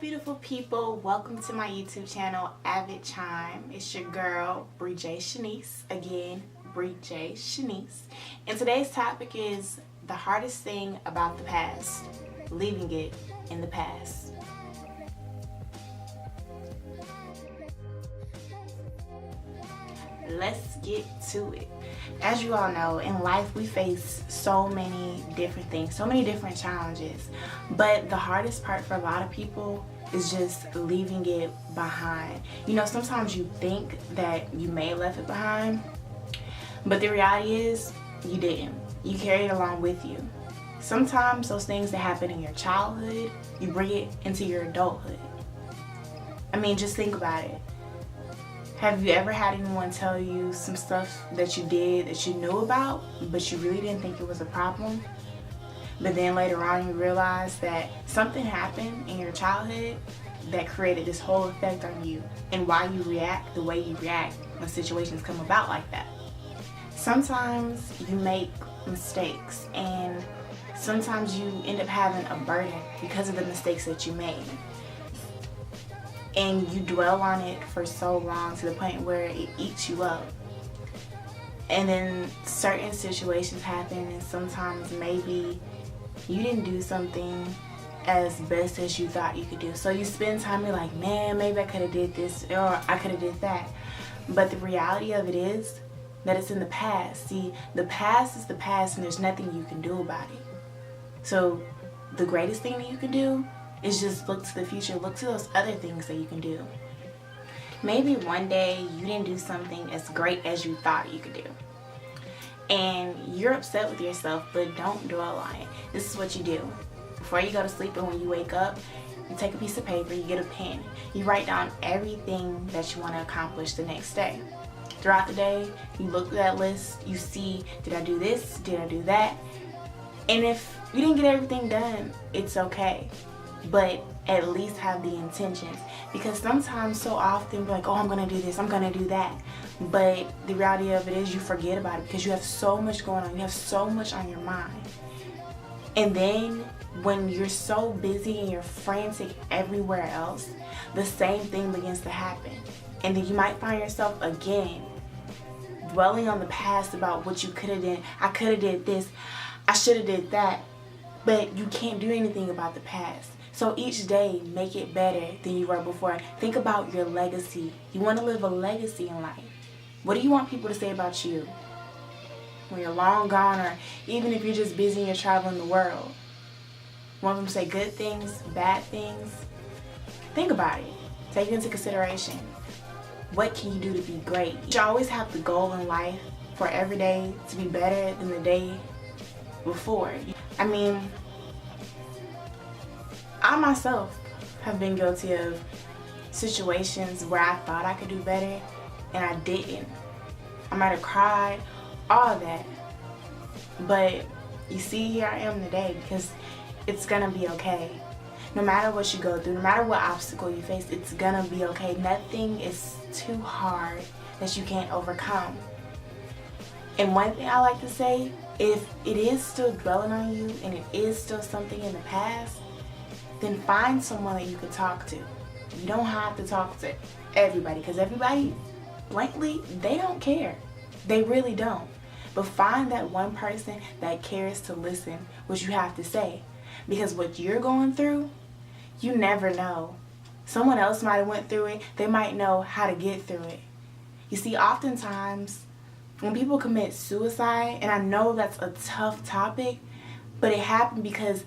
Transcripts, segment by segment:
beautiful people, welcome to my YouTube channel AVID CHIME. It's your girl Bree J Shanice, again Bree J Shanice, and today's topic is the hardest thing about the past, leaving it in the past. Let's get to it. As you all know, in life we face so many different things, so many different challenges, but the hardest part for a lot of people is just leaving it behind. You know, sometimes you think that you may have left it behind, but the reality is you didn't. You carry it along with you. Sometimes those things that happen in your childhood, you bring it into your adulthood. I mean, just think about it. Have you ever had anyone tell you some stuff that you did that you knew about, but you really didn't think it was a problem? But then later on you realize that something happened in your childhood that created this whole effect on you and why you react the way you react when situations come about like that. Sometimes you make mistakes and sometimes you end up having a burden because of the mistakes that you made. And you dwell on it for so long to the point where it eats you up. And then certain situations happen and sometimes maybe you didn't do something as best as you thought you could do. So you spend time, you're like, man, maybe I could have did this or I could have did that. But the reality of it is that it's in the past. See, the past is the past and there's nothing you can do about it. So the greatest thing that you can do is just look to the future, look to those other things that you can do. Maybe one day you didn't do something as great as you thought you could do. And you're upset with yourself, but don't dwell on it. This is what you do. Before you go to sleep and when you wake up, you take a piece of paper, you get a pen, you write down everything that you want to accomplish the next day. Throughout the day, you look at that list, you see, did I do this, did I do that? And if you didn't get everything done, it's okay. But at least have the intentions, because sometimes so often we're like, oh, I'm gonna do this, I'm gonna do that, but the reality of it is you forget about it because you have so much going on, you have so much on your mind. And then when you're so busy and you're frantic everywhere else, the same thing begins to happen, and then you might find yourself again dwelling on the past about what you could have done. I could have did this, I should have did that, but you can't do anything about the past. So each day, make it better than you were before. Think about your legacy. You want to live a legacy in life. What do you want people to say about you when you're long gone, or even if you're just busy and you're traveling the world? Want them to say good things, bad things? Think about it. Take it into consideration. What can you do to be great? You always have the goal in life for every day to be better than the day before. I mean, I myself have been guilty of situations where I thought I could do better and I didn't. I might have cried, all of that. But you see, here I am today because it's gonna be okay. No matter what you go through, no matter what obstacle you face, it's gonna be okay. Nothing is too hard that you can't overcome. And one thing I like to say, if it is still dwelling on you and it is still something in the past, then find someone that you can talk to. You don't have to talk to everybody, because everybody, blankly, they don't care. They really don't. But find that one person that cares to listen what you have to say, because what you're going through, you never know. Someone else might have went through it. They might know how to get through it. You see, oftentimes when people commit suicide, and I know that's a tough topic, but it happened because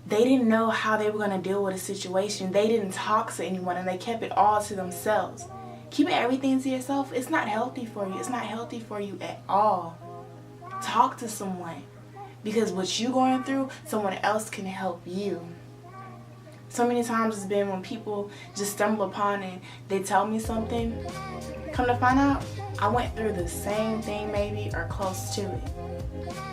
they didn't know how they were going to deal with a situation. They didn't talk to anyone and they kept it all to themselves. Keeping everything to yourself, it's not healthy for you. It's not healthy for you at all. Talk to someone, because what you're going through, someone else can help you. So many times it's been when people just stumble upon and they tell me something, come to find out, I went through the same thing maybe or close to it.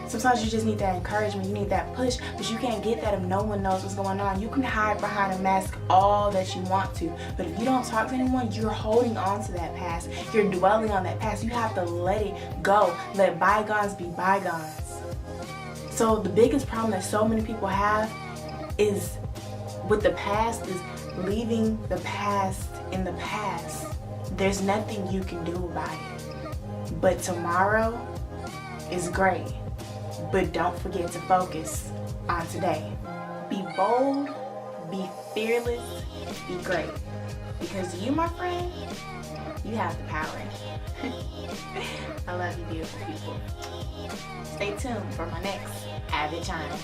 Sometimes you just need that encouragement, you need that push, but you can't get that if no one knows what's going on. You can hide behind a mask all that you want to, but if you don't talk to anyone, you're holding on to that past. You're dwelling on that past. You have to let it go. Let bygones be bygones. So the biggest problem that so many people have is with the past is leaving the past in the past. There's nothing you can do about it. But tomorrow is great. But don't forget to focus on today. Be bold, be fearless, be great. Because you, my friend, you have the power. I love you, beautiful people. Stay tuned for my next AVID Chime.